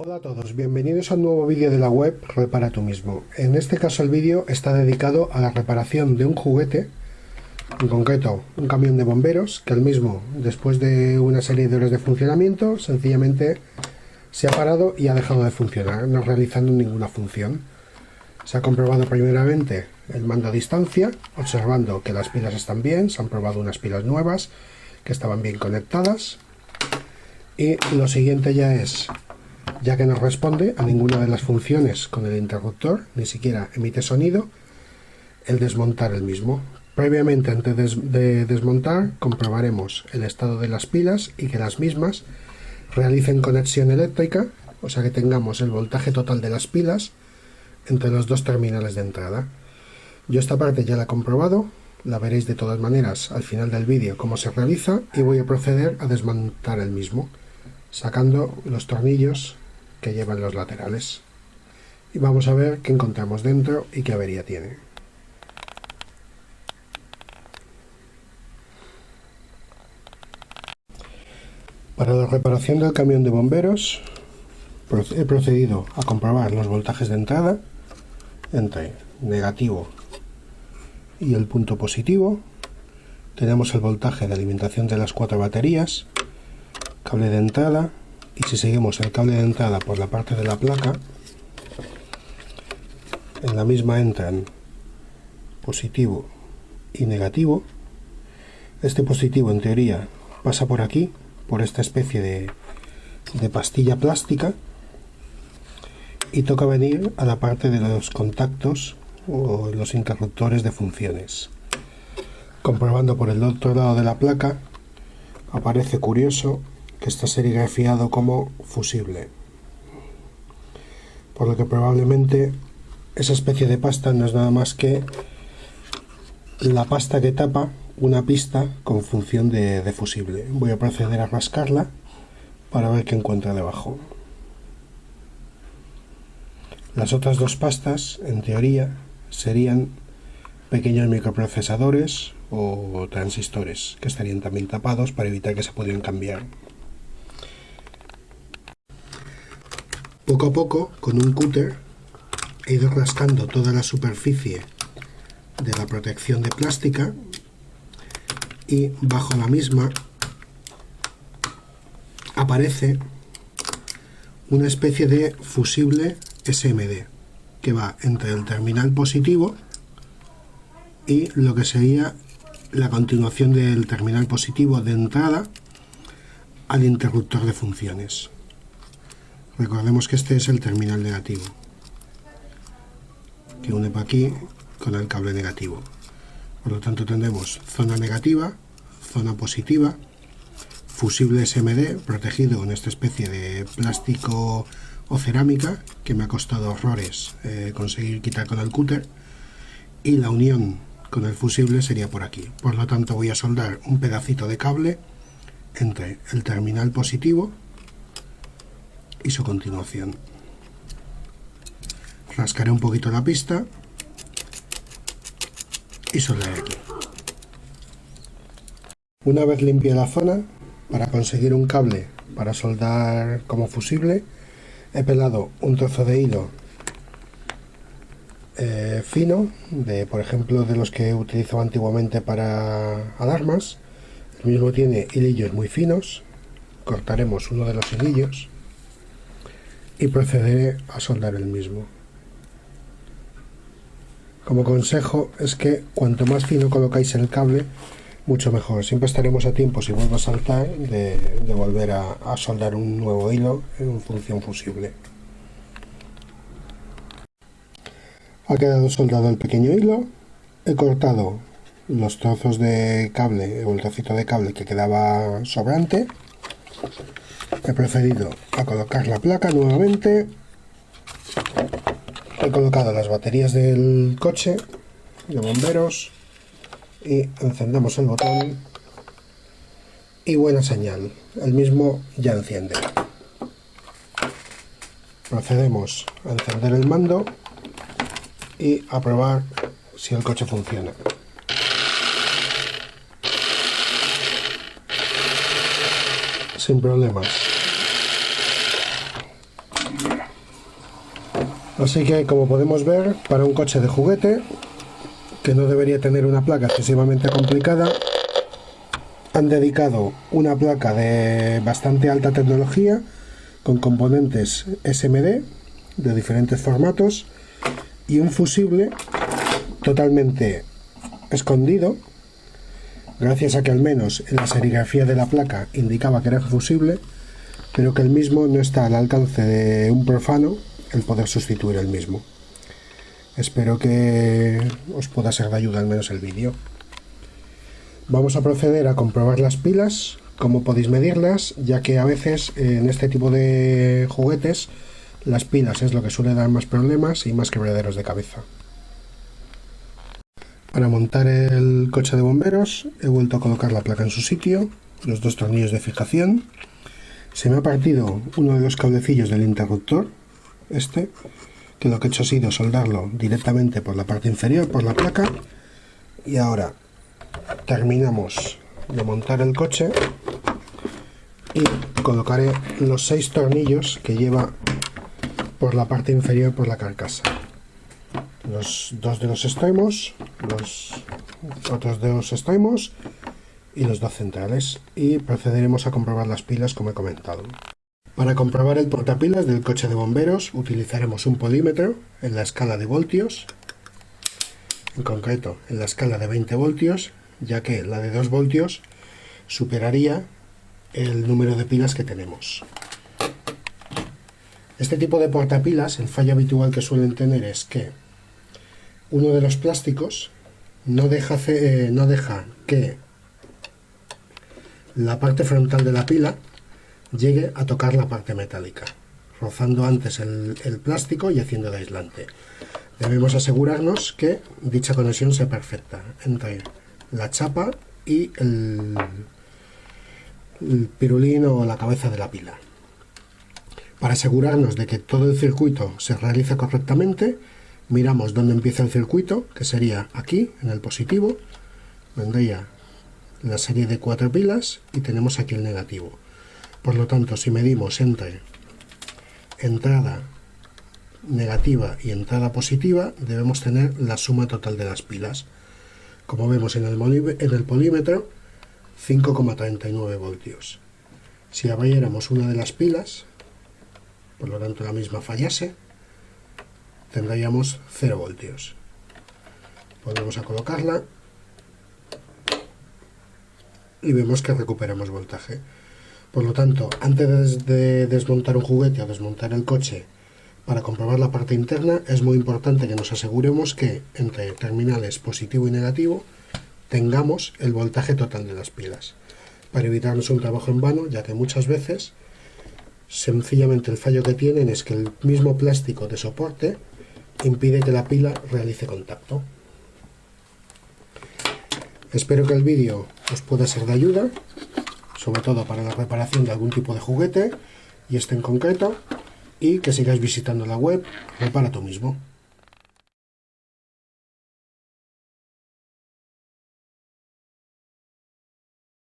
Hola a todos, bienvenidos a un nuevo vídeo de la web Repara tú mismo. En este caso el vídeo está dedicado a la reparación de un juguete, en concreto un camión de bomberos, que el mismo, después de una serie de horas de funcionamiento, sencillamente se ha parado y ha dejado de funcionar, no realizando ninguna función. Se ha comprobado primeramente el mando a distancia, observando que las pilas están bien, se han probado unas pilas nuevas que estaban bien conectadas, y lo siguiente ya es, ya que no responde a ninguna de las funciones con el interruptor, ni siquiera emite sonido, el desmontar el mismo. Previamente, antes de desmontar, comprobaremos el estado de las pilas y que las mismas realicen conexión eléctrica, o sea que tengamos el voltaje total de las pilas entre los dos terminales de entrada. Yo esta parte ya la he comprobado, la veréis de todas maneras al final del vídeo cómo se realiza, y voy a proceder a desmontar el mismo, sacando los tornillos que llevan los laterales, y vamos a ver qué encontramos dentro y qué avería tiene. Para la reparación del camión de bomberos he procedido a comprobar los voltajes de entrada entre negativo y el punto positivo. Tenemos el voltaje de alimentación de las 4 baterías, cable de entrada, y si seguimos el cable de entrada por la parte de la placa, en la misma entran positivo y negativo. Este positivo en teoría pasa por aquí, por esta especie de pastilla plástica, y toca venir a la parte de los contactos o los interruptores de funciones. Comprobando por el otro lado de la placa, aparece curioso que está serigrafiado como fusible, por lo que probablemente esa especie de pasta no es nada más que la pasta que tapa una pista con función de fusible. Voy a proceder a rascarla para ver qué encuentra debajo. Las otras dos pastas, en teoría, serían pequeños microprocesadores o transistores que estarían también tapados para evitar que se pudieran cambiar. Poco a poco, con un cúter, he ido rascando toda la superficie de la protección de plástica, y bajo la misma aparece una especie de fusible SMD que va entre el terminal positivo y lo que sería la continuación del terminal positivo de entrada al interruptor de funciones. Recordemos que este es el terminal negativo, que une para aquí con el cable negativo. Por lo tanto tendremos zona negativa, zona positiva, fusible SMD protegido con esta especie de plástico o cerámica que me ha costado horrores conseguir quitar con el cúter, y la unión con el fusible sería por aquí. Por lo tanto voy a soldar un pedacito de cable entre el terminal positivo y su continuación. Rascaré un poquito la pista y soldaré aquí. Una vez limpia la zona, para conseguir un cable para soldar como fusible, he pelado un trozo de hilo fino, por ejemplo de los que utilizaba antiguamente para alarmas. El mismo tiene hilillos muy finos. Cortaremos uno de los hilillos y procederé a soldar el mismo. Como consejo es que cuanto más fino colocáis el cable, mucho mejor. Siempre estaremos a tiempo, si vuelvo a saltar, de volver a soldar un nuevo hilo en función fusible. Ha quedado soldado el pequeño hilo. He cortado los trozos de cable, el trocito de cable que quedaba sobrante. He procedido a colocar la placa nuevamente. He colocado las baterías del coche de bomberos y encendemos el botón y buena señal, el mismo ya enciende. Procedemos a encender el mando y a probar si el coche funciona. Sin problemas. Así que, como podemos ver, para un coche de juguete que no debería tener una placa excesivamente complicada, han dedicado una placa de bastante alta tecnología con componentes SMD de diferentes formatos y un fusible totalmente escondido, gracias a que al menos en la serigrafía de la placa indicaba que era fusible, pero que el mismo no está al alcance de un profano el poder sustituir el mismo. Espero que os pueda ser de ayuda al menos el vídeo. Vamos a proceder a comprobar las pilas, cómo podéis medirlas, ya que a veces en este tipo de juguetes las pilas es lo que suele dar más problemas y más quebraderos de cabeza. Para montar el coche de bomberos he vuelto a colocar la placa en su sitio, los dos tornillos de fijación. Se me ha partido uno de los cablecillos del interruptor, que lo que he hecho ha sido soldarlo directamente por la parte inferior, por la placa, y ahora terminamos de montar el coche y colocaré los 6 tornillos que lleva por la parte inferior por la carcasa, los 2 de los extremos, los otros 2 extremos y los 2 centrales, y procederemos a comprobar las pilas como he comentado. Para comprobar el portapilas del coche de bomberos utilizaremos un polímetro en la escala de voltios, en concreto en la escala de 20 voltios, ya que la de 2 voltios superaría el número de pilas que tenemos. Este tipo de portapilas, el fallo habitual que suelen tener es que uno de los plásticos no deja que la parte frontal de la pila llegue a tocar la parte metálica, rozando antes el plástico y haciendo de aislante. Debemos asegurarnos que dicha conexión sea perfecta entre la chapa y el pirulín o la cabeza de la pila. Para asegurarnos de que todo el circuito se realiza correctamente, miramos dónde empieza el circuito, que sería aquí, en el positivo, vendría la serie de 4 pilas y tenemos aquí el negativo. Por lo tanto, si medimos entre entrada negativa y entrada positiva, debemos tener la suma total de las pilas. Como vemos en el polímetro, 5,39 voltios. Si abriéramos una de las pilas, por lo tanto la misma fallase, tendríamos 0 voltios. Volvemos a colocarla y vemos que recuperamos voltaje. Por lo tanto, antes de desmontar un juguete o desmontar el coche, para comprobar la parte interna, es muy importante que nos aseguremos que entre terminales positivo y negativo tengamos el voltaje total de las pilas, para evitarnos un trabajo en vano, ya que muchas veces sencillamente el fallo que tienen es que el mismo plástico de soporte impide que la pila realice contacto. Espero que el vídeo os pueda ser de ayuda, sobre todo para la reparación de algún tipo de juguete, y este en concreto, y que sigáis visitando la web Repara tú mismo.